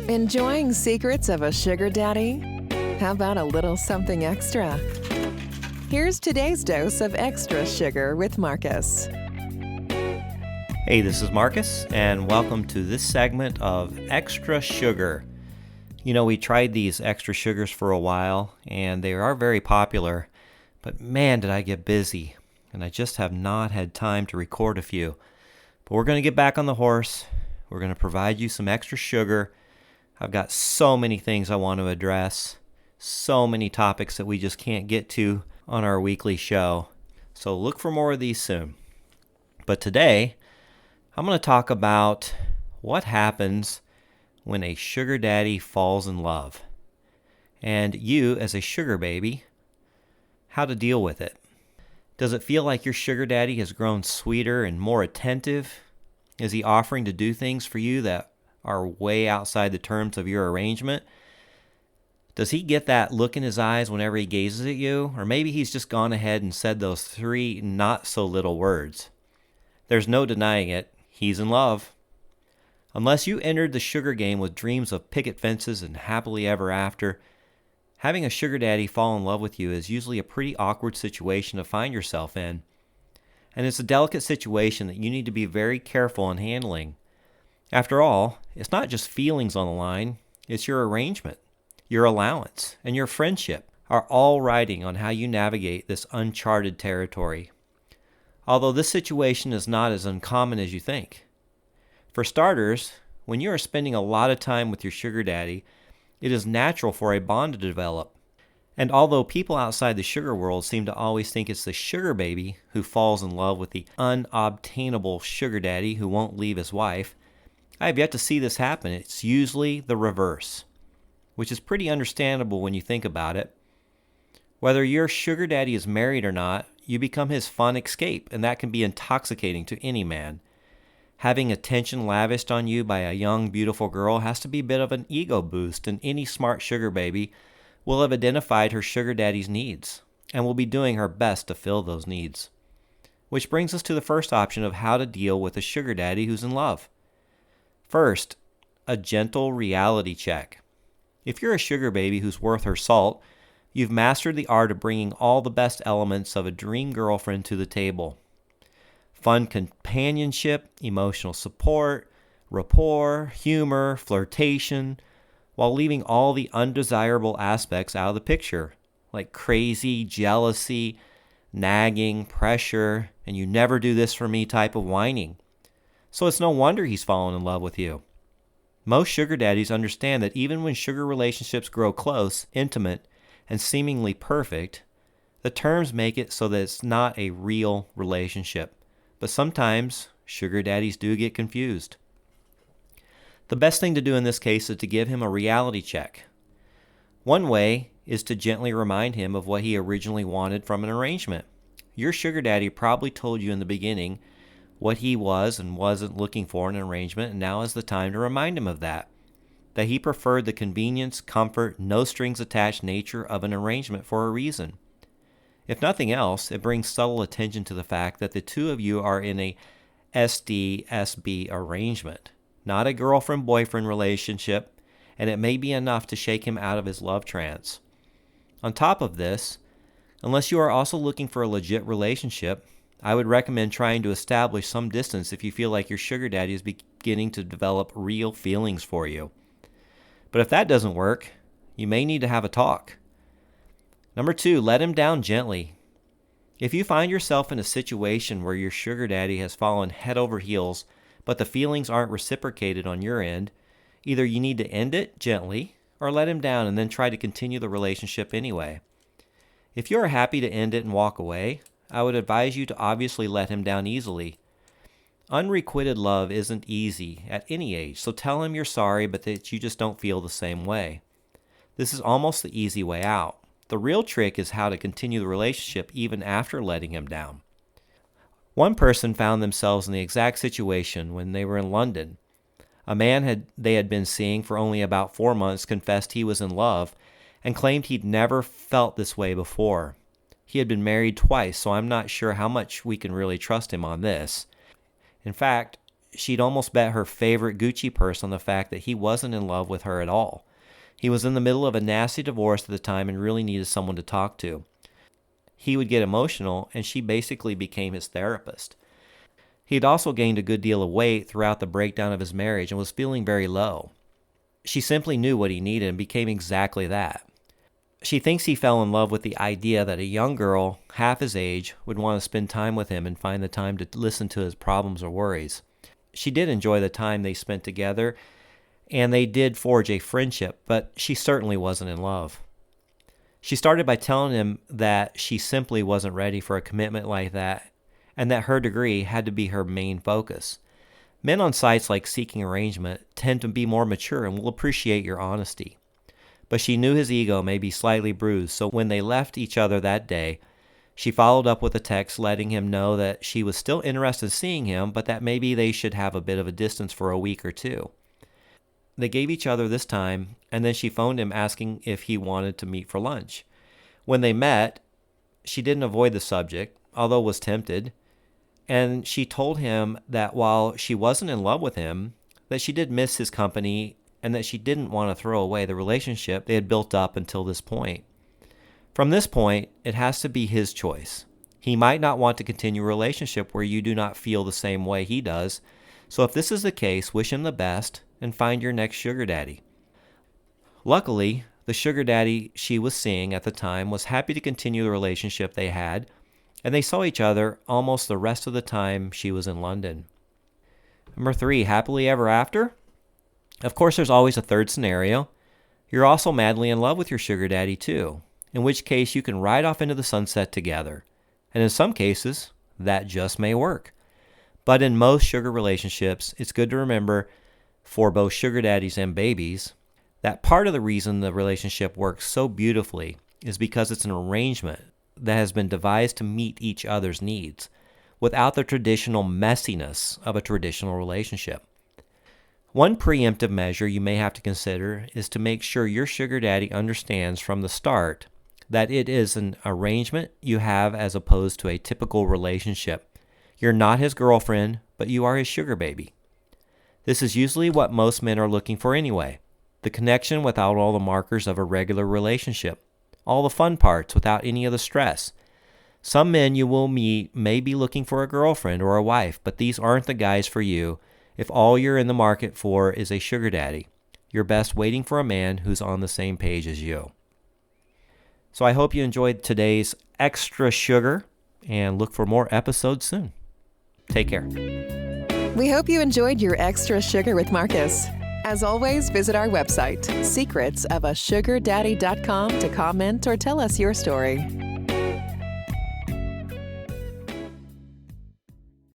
Enjoying secrets of a sugar daddy? How about a little something extra? Here's today's dose of extra sugar with Marcus. Hey, this is Marcus, and welcome to this segment of Extra Sugar. You know, we tried these extra sugars for a while, and they are very popular, but man, did I get busy, and I just have not had time to record a few. But we're going to get back on the horse. We're going to provide you some extra sugar. I've got so many things I want to address, so many topics that we just can't get to on our weekly show. So look for more of these soon. But today, I'm going to talk about what happens when a sugar daddy falls in love. And you, as a sugar baby, how to deal with it. Does it feel like your sugar daddy has grown sweeter and more attentive? Is he offering to do things for you that are way outside the terms of your arrangement? Does he get that look in his eyes whenever he gazes at you? Or maybe he's just gone ahead and said those three not-so-little words. There's no denying it. He's in love. Unless you entered the sugar game with dreams of picket fences and happily ever after, having a sugar daddy fall in love with you is usually a pretty awkward situation to find yourself in. And it's a delicate situation that you need to be very careful in handling. After all, it's not just feelings on the line, it's your arrangement, your allowance, and your friendship are all riding on how you navigate this uncharted territory. Although this situation is not as uncommon as you think. For starters, when you are spending a lot of time with your sugar daddy, it is natural for a bond to develop. And although people outside the sugar world seem to always think it's the sugar baby who falls in love with the unobtainable sugar daddy who won't leave his wife, I have yet to see this happen. It's usually the reverse, which is pretty understandable when you think about it. Whether your sugar daddy is married or not, you become his fun escape, and that can be intoxicating to any man. Having attention lavished on you by a young, beautiful girl has to be a bit of an ego boost, and any smart sugar baby will have identified her sugar daddy's needs and will be doing her best to fill those needs. Which brings us to the first option of how to deal with a sugar daddy who's in love. First, a gentle reality check. If you're a sugar baby who's worth her salt, you've mastered the art of bringing all the best elements of a dream girlfriend to the table. Fun companionship, emotional support, rapport, humor, flirtation, while leaving all the undesirable aspects out of the picture, like crazy, jealousy, nagging, pressure, and you never do this for me type of whining. So it's no wonder he's fallen in love with you. Most sugar daddies understand that even when sugar relationships grow close, intimate, and seemingly perfect, the terms make it so that it's not a real relationship. But sometimes sugar daddies do get confused. The best thing to do in this case is to give him a reality check. One way is to gently remind him of what he originally wanted from an arrangement. Your sugar daddy probably told you in the beginning what he was and wasn't looking for in an arrangement, and now is the time to remind him of that. That he preferred the convenience, comfort, no strings attached nature of an arrangement for a reason. If nothing else, it brings subtle attention to the fact that the two of you are in a SDSB arrangement, not a girlfriend-boyfriend relationship, and it may be enough to shake him out of his love trance. On top of this, unless you are also looking for a legit relationship, I would recommend trying to establish some distance if you feel like your sugar daddy is beginning to develop real feelings for you. But if that doesn't work, you may need to have a talk. Number 2, let him down gently. If you find yourself in a situation where your sugar daddy has fallen head over heels, but the feelings aren't reciprocated on your end, either you need to end it gently or let him down and then try to continue the relationship anyway. If you are happy to end it and walk away, I would advise you to obviously let him down easily. Unrequited love isn't easy at any age, so tell him you're sorry but that you just don't feel the same way. This is almost the easy way out. The real trick is how to continue the relationship even after letting him down. One person found themselves in the exact situation when they were in London. A man they had been seeing for only about 4 months confessed he was in love and claimed he'd never felt this way before. He had been married twice, so I'm not sure how much we can really trust him on this. In fact, she'd almost bet her favorite Gucci purse on the fact that he wasn't in love with her at all. He was in the middle of a nasty divorce at the time and really needed someone to talk to. He would get emotional, and she basically became his therapist. He had also gained a good deal of weight throughout the breakdown of his marriage and was feeling very low. She simply knew what he needed and became exactly that. She thinks he fell in love with the idea that a young girl, half his age, would want to spend time with him and find the time to listen to his problems or worries. She did enjoy the time they spent together, and they did forge a friendship, but she certainly wasn't in love. She started by telling him that she simply wasn't ready for a commitment like that, and that her degree had to be her main focus. Men on sites like Seeking Arrangement tend to be more mature and will appreciate your honesty. But she knew his ego may be slightly bruised, so when they left each other that day, she followed up with a text letting him know that she was still interested in seeing him, but that maybe they should have a bit of a distance for a week or two. They gave each other this time, and then she phoned him asking if he wanted to meet for lunch. When they met, she didn't avoid the subject, although was tempted, and she told him that while she wasn't in love with him, that she did miss his company and that she didn't want to throw away the relationship they had built up until this point. From this point, it has to be his choice. He might not want to continue a relationship where you do not feel the same way he does, so if this is the case, wish him the best and find your next sugar daddy. Luckily, the sugar daddy she was seeing at the time was happy to continue the relationship they had, and they saw each other almost the rest of the time she was in London. Number 3, happily ever after? Of course, there's always a third scenario. You're also madly in love with your sugar daddy too, in which case you can ride off into the sunset together. And in some cases, that just may work. But in most sugar relationships, it's good to remember, for both sugar daddies and babies, that part of the reason the relationship works so beautifully is because it's an arrangement that has been devised to meet each other's needs without the traditional messiness of a traditional relationship. One preemptive measure you may have to consider is to make sure your sugar daddy understands from the start that it is an arrangement you have as opposed to a typical relationship. You're not his girlfriend, but you are his sugar baby. This is usually what most men are looking for anyway, the connection without all the markers of a regular relationship, all the fun parts without any of the stress. Some men you will meet may be looking for a girlfriend or a wife, but these aren't the guys for you if all you're in the market for is a sugar daddy. You're best waiting for a man who's on the same page as you. So I hope you enjoyed today's Extra Sugar and look for more episodes soon. Take care. We hope you enjoyed your Extra Sugar with Marcus. As always, visit our website, secretsofasugardaddy.com, to comment or tell us your story.